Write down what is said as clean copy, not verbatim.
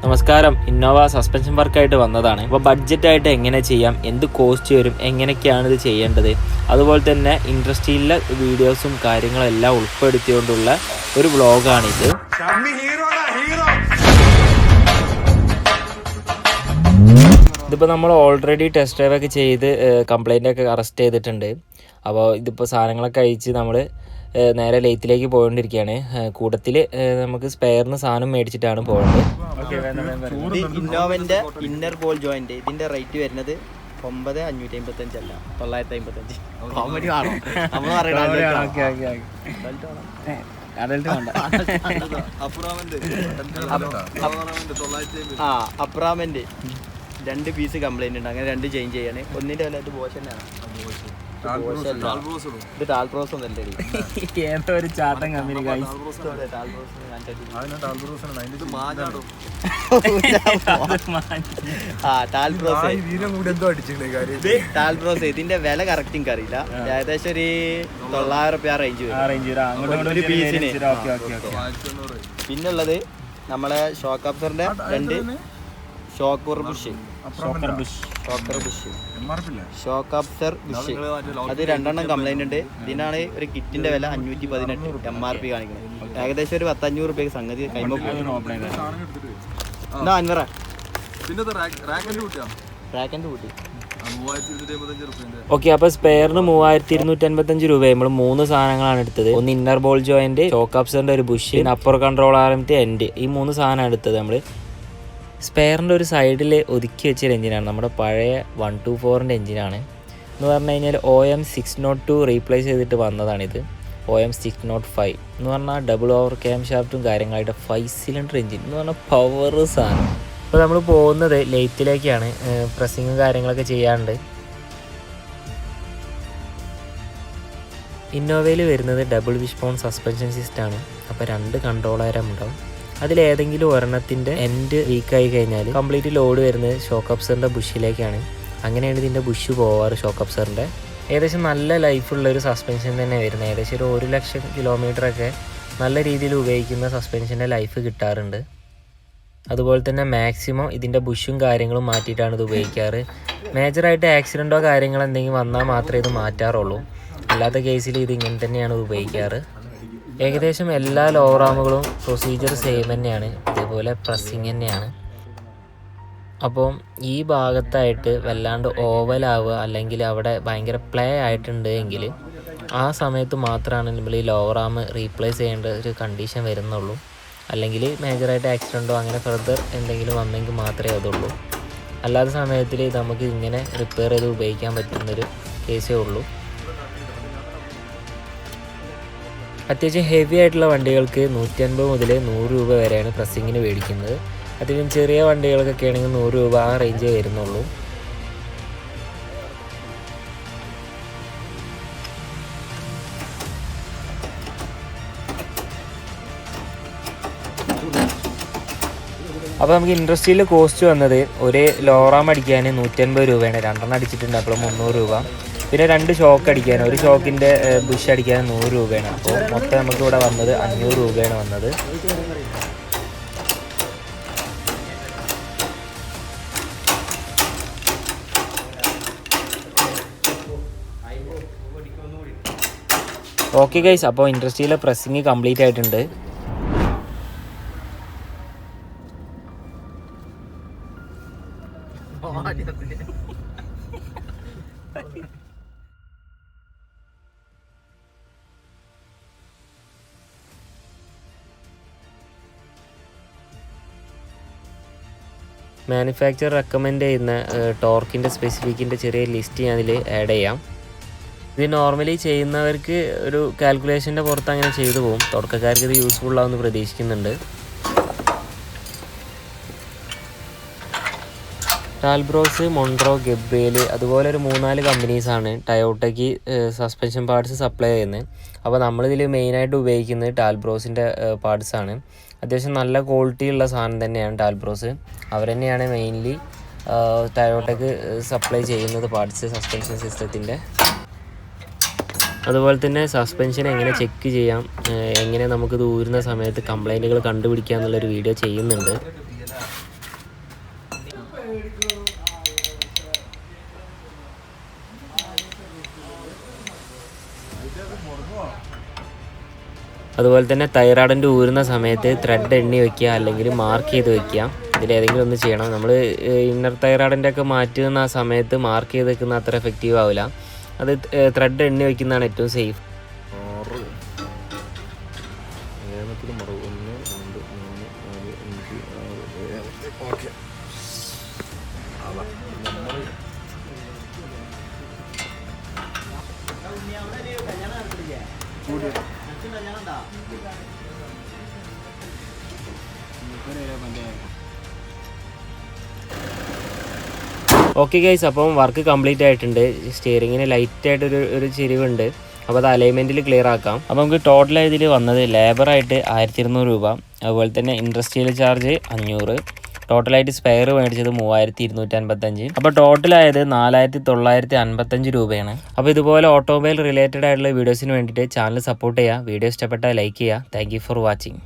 നമസ്കാരം. Innova suspension വർക്കായിട്ട് വന്നതാണ്. അപ്പോൾ ബഡ്ജറ്റായിട്ട് എങ്ങനെ ചെയ്യാം, എന്ത് കോസ്റ്റ് വരും, എങ്ങനെയൊക്കെയാണ് ഇത് ചെയ്യേണ്ടത്, അതുപോലെ തന്നെ ഇൻഡസ്ട്രിയിലെ വീഡിയോസും കാര്യങ്ങളും എല്ലാം ഉൾപ്പെടുത്തിക്കൊണ്ടുള്ള ഒരു വ്ളോഗാണിത്. ഇതിപ്പോൾ നമ്മൾ ഓൾറെഡി ടെസ്റ്റ് ഡ്രൈവ് ഒക്കെ ചെയ്ത് കംപ്ലൈൻ്റ് ഒക്കെ അറസ്റ്റ് ചെയ്തിട്ടുണ്ട്. അപ്പോൾ ഇതിപ്പോൾ സാധനങ്ങളൊക്കെ അയച്ച് നമ്മൾ നേരെ ലെയ്ത്തിലേക്ക് പോയിക്കൊണ്ടിരിക്കുകയാണ്. കൂട്ടത്തിൽ നമുക്ക് സ്പെയറിന് സാധനം മേടിച്ചിട്ടാണ് പോകുന്നത്. ഇന്നോവന്റെ ഇന്നർ ബോൾ ജോയിന്റ് ഇതിന്റെ റേറ്റ് വരുന്നത് 9555 അല്ല 955. കോമഡി ആണോ നമ്മൾ അപ്രാമന്റ് 2 പീസ് കംപ്ലൈന്റ് ഉണ്ട്. അങ്ങനെ 2 ചേഞ്ച് ചെയ്യാണ്. ഒന്നിന്റെ വില ബോഷ് തന്നെയാണ്. ഇത് ടാൽബ്രോസ് ഒന്നല്ലേ, ഏതോ ഒരു ചാട്ടൻ കമ്പനി. ടാൽബ്രോസ് ഇതിന്റെ വില കറക്റ്റ് എനിക്ക് അറിയില്ല. ഏകദേശം ഒരു 900 രൂപ റേഞ്ച് ഒരു പീസിന്. പിന്നുള്ളത് നമ്മളെ ഷോക്ക് അബ്സറിന്റെ 2 shock bush, shock absorber bush, അത് 2 കംപ്ലൈന്റ് ഉണ്ട്. ഇതിനാണ് ഒരു കിറ്റിന്റെ വില 518 MRP കാണിക്കുന്നത്. ഏകദേശം ഒരു 100-500 രൂപയ്ക്ക് സംഗതി കൈമ അൻവറ റാക്കൻ്റെ കൂട്ടി. ഓക്കെ, അപ്പോൾ സ്പെയറിന് 3255 രൂപ. നമ്മൾ 3 സാധനങ്ങളാണ് എടുത്തത്. ഒന്ന് ഇന്നർ ബോൾ ജോയിന്റ്, ഷോക്ക് അബ്സറിന്റെ ഒരു ബുഷ്, അപ്പർ കൺട്രോൾ ആർമിന്റെ എൻഡ്. ഈ 3 സാധനമാണ് എടുത്തത് നമ്മൾ. സ്പെയറിൻ്റെ ഒരു സൈഡിൽ ഒതുക്കി വെച്ചൊരു എഞ്ചിനാണ്, നമ്മുടെ പഴയ 124ൻ്റെ എഞ്ചിനാണ്. എന്ന് പറഞ്ഞു കഴിഞ്ഞാൽ OM602 റീപ്ലേസ് ചെയ്തിട്ട് വന്നതാണിത്. OM605 എന്ന് പറഞ്ഞാൽ ഡബിൾ ഓവർ ക്യാം ഷാഫ്റ്റും കാര്യങ്ങളായിട്ട് 5 സിലിണ്ടർ എഞ്ചിൻ എന്ന് പറഞ്ഞാൽ പവർ സാധനം. ഇപ്പോൾ നമ്മൾ പോകുന്നത് ലെയ്ത്തിലേക്കാണ്. പ്രസ്സിങ്ങും കാര്യങ്ങളൊക്കെ ചെയ്യാറുണ്ട്. ഇന്നോവയിൽ വരുന്നത് ഡബിൾ വിഷ്ബോൺ സസ്പെൻഷൻ സിസ്റ്റമാണ്. അപ്പോൾ 2 കൺട്രോളാരം ഉണ്ടാവും. അതിലേതെങ്കിലും ഒരെണ്ണത്തിൻ്റെ എൻഡ് വീക്കായി കഴിഞ്ഞാൽ കംപ്ലീറ്റ് ലോഡ് വരുന്നത് ഷോക്ക് അബ്സറിൻ്റെ ബുഷിലേക്കാണ്. അങ്ങനെയാണ് ഇതിൻ്റെ ബുഷ് പോവാറ്. ഷോക്ക് അബ്സറിൻ്റെ ഏകദേശം നല്ല ലൈഫുള്ളൊരു സസ്പെൻഷൻ തന്നെ വരുന്നത്. ഏകദേശം ഒരു 1,00,000 കിലോമീറ്ററൊക്കെ നല്ല രീതിയിൽ ഉപയോഗിക്കുന്ന സസ്പെൻഷൻ്റെ ലൈഫ് കിട്ടാറുണ്ട്. അതുപോലെ തന്നെ മാക്സിമം ഇതിൻ്റെ ബുഷും കാര്യങ്ങളും മാറ്റിയിട്ടാണ് ഇത് ഉപയോഗിക്കാറ്. മേജറായിട്ട് ആക്സിഡൻറ്റോ കാര്യങ്ങളോ എന്തെങ്കിലും വന്നാൽ മാത്രമേ ഇത് മാറ്റാറുള്ളൂ. അല്ലാത്ത കേസിൽ ഇത് ഇങ്ങനെ തന്നെയാണ് ഉപയോഗിക്കാറ്. ഏകദേശം എല്ലാ ലോവർ ആമുകളും പ്രൊസീജിയർ സെയിം തന്നെയാണ്. ഇതേപോലെ പ്രസ്സിങ് തന്നെയാണ്. അപ്പോൾ ഈ ഭാഗത്തായിട്ട് വല്ലാണ്ട് ഓവലാവുക അല്ലെങ്കിൽ അവിടെ ഭയങ്കര പ്ലേ ആയിട്ടുണ്ട് എങ്കിൽ ആ സമയത്ത് മാത്രമാണ് നമ്മൾ ഈ ലോവർ ആം റീപ്ലേസ് ചെയ്യേണ്ട ഒരു കണ്ടീഷൻ വരുന്നുള്ളൂ. അല്ലെങ്കിൽ മേജറായിട്ട് ആക്സിഡൻറ്റോ അങ്ങനെ ഫർദർ എന്തെങ്കിലും വന്നെങ്കിൽ മാത്രമേ അതുള്ളൂ. അല്ലാത്ത സമയത്തിൽ നമുക്ക് ഇങ്ങനെ റിപ്പയർ ചെയ്ത് ഉപയോഗിക്കാൻ പറ്റുന്നൊരു കേസേ ഉള്ളൂ. അത്യാവശ്യം ഹെവി ആയിട്ടുള്ള വണ്ടികൾക്ക് 150 മുതൽ 100 രൂപ വരെയാണ് പ്രസ്സിങ്ങിന് മേടിക്കുന്നത്. അത്യാവശ്യം ചെറിയ വണ്ടികൾക്കൊക്കെ ആണെങ്കിൽ 100 രൂപ ആ റേഞ്ചേ വരുന്നുള്ളൂ. അപ്പോൾ നമുക്ക് ഇൻഡസ്ട്രിയിൽ കോസ്റ്റ് വന്നത് ഒരു ലോറാം അടിക്കാൻ 150 രൂപയാണ്. 2 അടിച്ചിട്ടുണ്ട്, അപ്പോൾ 300 രൂപ. പിന്നെ 2 ഷോക്ക് അടിക്കാൻ, ഒരു ഷോക്കിൻ്റെ ബുഷ് അടിക്കാൻ 100 രൂപയാണ്. അപ്പോൾ മൊത്തം നമുക്ക് ഇവിടെ വന്നത് 500 രൂപയാണ് വന്നത്. ഓക്കെ ഗൈസ്, അപ്പോൾ ഇൻഡസ്ട്രിയിലെ പ്രസ്സിങ് കംപ്ലീറ്റ് ആയിട്ടുണ്ട്. മാനുഫാക്ചർ റെക്കമെൻഡ് ചെയ്യുന്ന ടോർക്കിൻ്റെ സ്പെസിഫിക്കിൻ്റെ ചെറിയ ലിസ്റ്റ് ഞാൻ അതിൽ ആഡ് ചെയ്യാം. ഇത് നോർമലി ചെയ്യുന്നവർക്ക് ഒരു കാൽക്കുലേഷൻ്റെ പുറത്ത് അങ്ങനെ ചെയ്തു പോകും. തുടക്കക്കാർക്ക് ഇത് യൂസ്ഫുൾ ആവുമെന്ന് പ്രതീക്ഷിക്കുന്നുണ്ട്. ടാൽബ്രോസ്, മൊൺട്രോ, ഗബ്രിയേൽ അതുപോലെ ഒരു 3-4 കമ്പനീസാണ് ടയോട്ടയ്ക്ക് സസ്പെൻഷൻ പാർട്സ് സപ്ലൈ ചെയ്യുന്നത്. അപ്പോൾ നമ്മളിതിൽ മെയിനായിട്ട് ഉപയോഗിക്കുന്നത് ടാൽബ്രോസിൻ്റെ പാർട്സാണ്. അത്യാവശ്യം നല്ല ക്വാളിറ്റി ഉള്ള സാധനം തന്നെയാണ് ടാൽബ്രോസ്. അവർ തന്നെയാണ് മെയിൻലി ടയോട്ടയ്ക്ക് സപ്ലൈ ചെയ്യുന്നത് പാർട്സ് സസ്പെൻഷൻ സിസ്റ്റത്തിൻ്റെ. അതുപോലെ തന്നെ സസ്പെൻഷൻ എങ്ങനെ ചെക്ക് ചെയ്യാം, എങ്ങനെ നമുക്ക് ദൂരുന്ന സമയത്ത് കംപ്ലൈൻറ്റുകൾ കണ്ടുപിടിക്കുക എന്നുള്ളൊരു വീഡിയോ ചെയ്യുന്നുണ്ട്. അതുപോലെ തന്നെ തൈറാഡിൻ്റെ ഊരുന്ന സമയത്ത് ത്രെഡ് എണ്ണി വെക്കുക അല്ലെങ്കിൽ മാർക്ക് ചെയ്ത് വെക്കുക. ഇതിലേതെങ്കിലും ഒന്ന് ചെയ്യണം. നമ്മൾ ഇന്നർ തൈറാഡിൻ്റെ ഒക്കെ മാറ്റുന്ന ആ സമയത്ത് മാർക്ക് ചെയ്ത് വെക്കുന്ന അത്ര എഫക്റ്റീവ് ആവില്ല. അത് ത്രെഡ് എണ്ണി വെക്കുന്നതാണ് ഏറ്റവും സേഫ്. ഓക്കെ ഗൈസ്, അപ്പം വർക്ക് കംപ്ലീറ്റ് ആയിട്ടുണ്ട്. സ്റ്റിയറിങ്ങിന് ലൈറ്റായിട്ടൊരു ചെരിവുണ്ട്. അപ്പോൾ അത് അലൈൻമെൻറ്റിൽ ക്ലിയർ ആക്കാം. അപ്പോൾ നമുക്ക് ടോട്ടലായി ഇതിൽ വന്നത് ലേബറായിട്ട് 1200 രൂപ, അതുപോലെ തന്നെ ഇൻഡസ്ട്രിയൽ ചാർജ് 500, ടോട്ടലായിട്ട് സ്പെയർ മേടിച്ചത് 3255. അപ്പോൾ ടോട്ടലായത് 4955 രൂപയാണ്. അപ്പോൾ ഇതുപോലെ ഓട്ടോമൊബൈൽ റിലേറ്റഡ് ആയിട്ടുള്ള വീഡിയോസിന് വേണ്ടിയിട്ട് ചാനൽ സപ്പോർട്ട് ചെയ്യുക. വീഡിയോ ഇഷ്ടപ്പെട്ടാൽ ലൈക്ക് ചെയ്യുക. Thank you for watching.